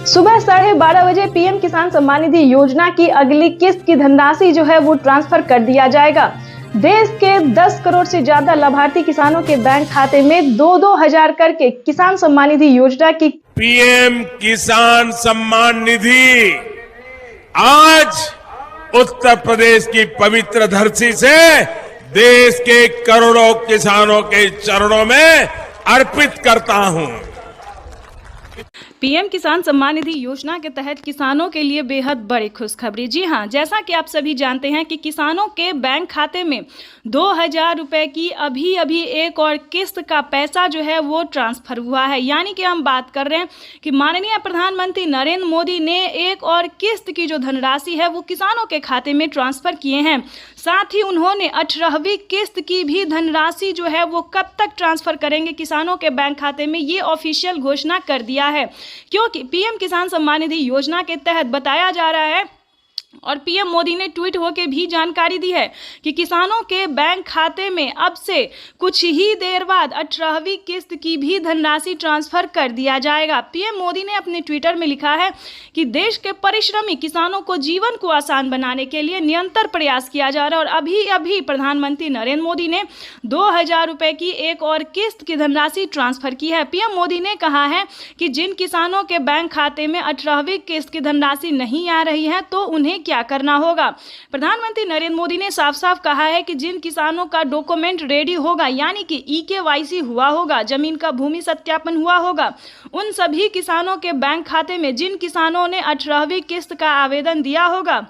सुबह 12:30 बजे पीएम किसान सम्मान निधि योजना की अगली किस्त की धनराशि जो है वो ट्रांसफर कर दिया जाएगा। देश के 10 करोड़ से ज्यादा लाभार्थी किसानों के बैंक खाते में 2-2 हजार करके किसान सम्मान निधि योजना की पीएम किसान सम्मान निधि आज उत्तर प्रदेश की पवित्र धरती से देश के करोड़ों किसानों के चरणों में अर्पित करता हूं। पीएम किसान सम्मान निधि योजना के तहत किसानों के लिए बेहद बड़ी खुशखबरी। जी हां, जैसा कि आप सभी जानते हैं कि किसानों के बैंक खाते में 2,000 रुपए की अभी एक और किस्त का पैसा जो है वो ट्रांसफर हुआ है। यानी कि हम बात कर रहे हैं कि माननीय प्रधानमंत्री नरेंद्र मोदी ने एक और किस्त की जो धनराशि है वो किसानों के खाते में ट्रांसफर किए हैं। साथ ही उन्होंने 18वीं किस्त की भी धनराशि जो है वो कब तक ट्रांसफर करेंगे किसानों के बैंक खाते में, ये ऑफिशियल घोषणा कर दिया है। क्योंकि पीएम किसान सम्मान निधि योजना के तहत बताया जा रहा है और पीएम मोदी ने ट्वीट होकर भी जानकारी दी है कि किसानों के बैंक खाते में अब से कुछ ही देर बाद 18वीं किस्त की भी धनराशि ट्रांसफर कर दिया जाएगा। पीएम मोदी ने अपने ट्विटर में लिखा है कि देश के परिश्रमी किसानों को जीवन को आसान बनाने के लिए निरंतर प्रयास किया जा रहा है और अभी प्रधानमंत्री नरेंद्र मोदी ने 2,000 रुपए की एक और किस्त की धनराशि ट्रांसफर की है। पीएम मोदी ने कहा है कि जिन किसानों के बैंक खाते में 18वीं किस्त की धनराशि नहीं आ रही है तो उन्हें क्या करना होगा। प्रधानमंत्री नरेंद्र मोदी ने साफ साफ कहा है कि जिन किसानों का डॉक्यूमेंट रेडी होगा, यानी कि EKYC हुआ होगा, जमीन का भूमि सत्यापन हुआ होगा, उन सभी किसानों के बैंक खाते में जिन किसानों ने 18वीं किस्त का आवेदन दिया होगा,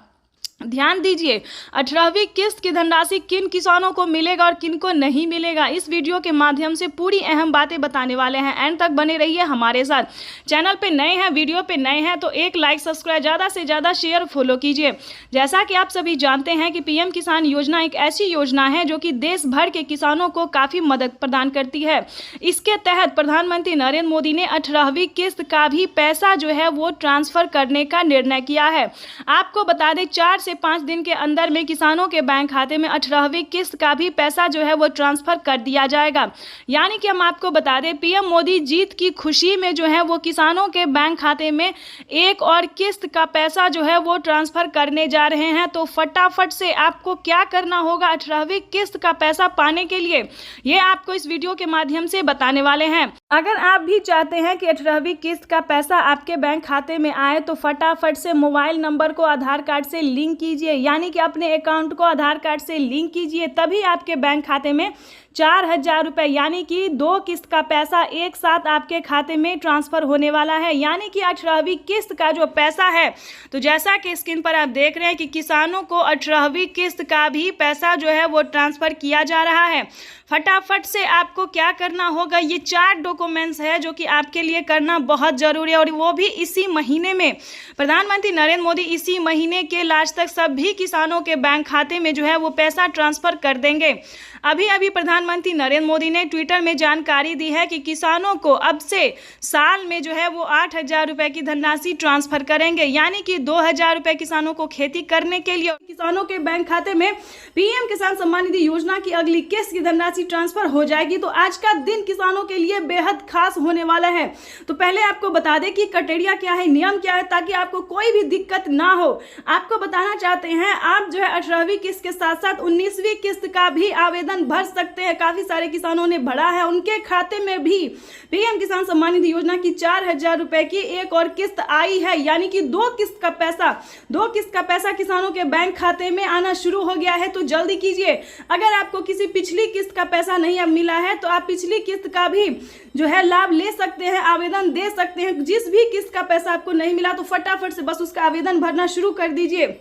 ध्यान दीजिए 18वीं किस्त की धनराशि किन किसानों को मिलेगा और किन को नहीं मिलेगा। इस वीडियो के माध्यम से पूरी अहम बातें बताने वाले हैं। एंड तक बने रहिए हमारे साथ। चैनल पे नए हैं, वीडियो पे नए हैं तो एक लाइक, सब्सक्राइब, ज़्यादा से ज़्यादा शेयर, फॉलो कीजिए। जैसा कि आप सभी जानते हैं कि पीएम किसान योजना एक ऐसी योजना है जो कि देश भर के किसानों को काफ़ी मदद प्रदान करती है। इसके तहत प्रधानमंत्री नरेंद्र मोदी ने 18वीं किस्त का भी पैसा जो है वो ट्रांसफर करने का निर्णय किया है। आपको बता दें 4 से 5 दिन के अंदर में किसानों के बैंक खाते में 18वीं किस्त का भी पैसा जो है वो ट्रांसफर कर दिया जाएगा। यानी कि हम आपको बता दें पीएम मोदी जीत की खुशी में जो है वो किसानों के बैंक खाते में एक और किस्त का पैसा जो है वो ट्रांसफर करने जा रहे हैं। तो फटाफट से आपको क्या करना होगा 18वीं किस्त का पैसा पाने के लिए, ये आपको इस वीडियो के माध्यम से बताने वाले हैं। अगर आप भी चाहते हैं कि 18वीं किस्त का पैसा आपके बैंक खाते में आए तो फटाफट से मोबाइल नंबर को आधार कार्ड से लिंक कीजिए, यानी कि अपने अकाउंट को आधार कार्ड से लिंक कीजिए, तभी आपके बैंक खाते में 4,000 रुपए यानी कि 2 किस्त का पैसा एक साथ आपके खाते में ट्रांसफर होने वाला है। यानी कि 18वीं किस्त का जो पैसा है, तो जैसा कि स्क्रीन पर आप देख रहे हैं कि किसानों को 18वीं किस्त का भी पैसा जो है वो ट्रांसफर किया जा रहा है। फटाफट से आपको क्या करना होगा, ये 4 डॉक्यूमेंट्स है जो कि आपके लिए करना बहुत ज़रूरी है और वो भी इसी महीने में। प्रधानमंत्री नरेंद्र मोदी इसी महीने के लास्ट तक सभी किसानों के बैंक खाते में जो है वो पैसा ट्रांसफर कर देंगे। अभी प्रधानमंत्री नरेंद्र मोदी ने ट्विटर में जानकारी दी है कि किसानों को अब से साल में जो है वो 8,000 रुपए की धनराशि ट्रांसफर करेंगे। यानी कि 2,000 रुपए किसानों को खेती करने के लिए किसानों के बैंक खाते में पीएम किसान सम्मान निधि योजना की अगली किस्त की धनराशि ट्रांसफर हो जाएगी। तो आज का दिन किसानों के लिए बेहद खास होने वाला है। तो पहले आपको बता दें कि क्राइटेरिया क्या है, नियम क्या है, ताकि आपको कोई भी दिक्कत ना हो। आपको बताना चाहते हैं आप जो है 18वीं किस्त के साथ साथ 19वीं किस्त का भी आवेदन भर सकते हैं। काफी सारे किसानों ने भरा है, उनके खाते में भी पीएम किसान सम्मान निधि योजना की 4,000 रुपए की एक और किस्त आई है। यानी कि 2 किस्त का पैसा किसानों के बैंक खाते में आना शुरू हो गया है। तो जल्दी कीजिए। अगर आपको किसी पिछली किस्त का पैसा नहीं अब मिला है तो आप पिछली किस्त का भी जो है लाभ ले सकते हैं, आवेदन दे सकते हैं। जिस भी किस्त का पैसा आपको नहीं मिला तो फटाफट से बस उसका आवेदन भरना शुरू कर दीजिए।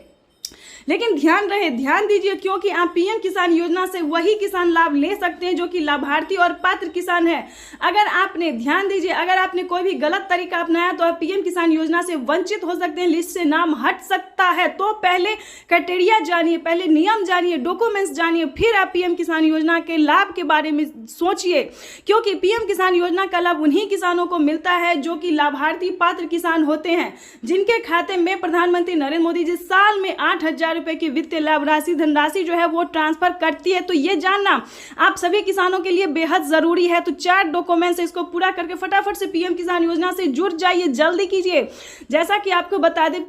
लेकिन ध्यान दीजिए, क्योंकि आप पीएम किसान योजना से वही किसान लाभ ले सकते हैं जो कि लाभार्थी और पात्र किसान है। अगर आपने कोई भी गलत तरीका अपनाया तो आप पीएम किसान योजना से वंचित हो सकते हैं, लिस्ट से नाम हट सकता है। तो पहले क्राइटेरिया जानिए, पहले नियम जानिए, डॉक्यूमेंट्स जानिए, फिर आप पीएम किसान योजना के लाभ के बारे में सोचिए। क्योंकि पीएम किसान योजना का लाभ उन्हीं किसानों को मिलता है जो कि लाभार्थी पात्र किसान होते हैं, जिनके खाते में प्रधानमंत्री नरेंद्र मोदी जी साल में 8,000 रुपए की वित्तीय लाभ राशि धनराशि जो है वो ट्रांसफर करती है। तो ये जानना आप सभी किसानों के लिए बेहद जरूरी है। तो 4 डॉक्यूमेंट्स इसको पूरा करके फटाफट से पीएम किसान योजना से जुड़ जाइए, जल्दी कीजिए। जैसा कि आपको बता दें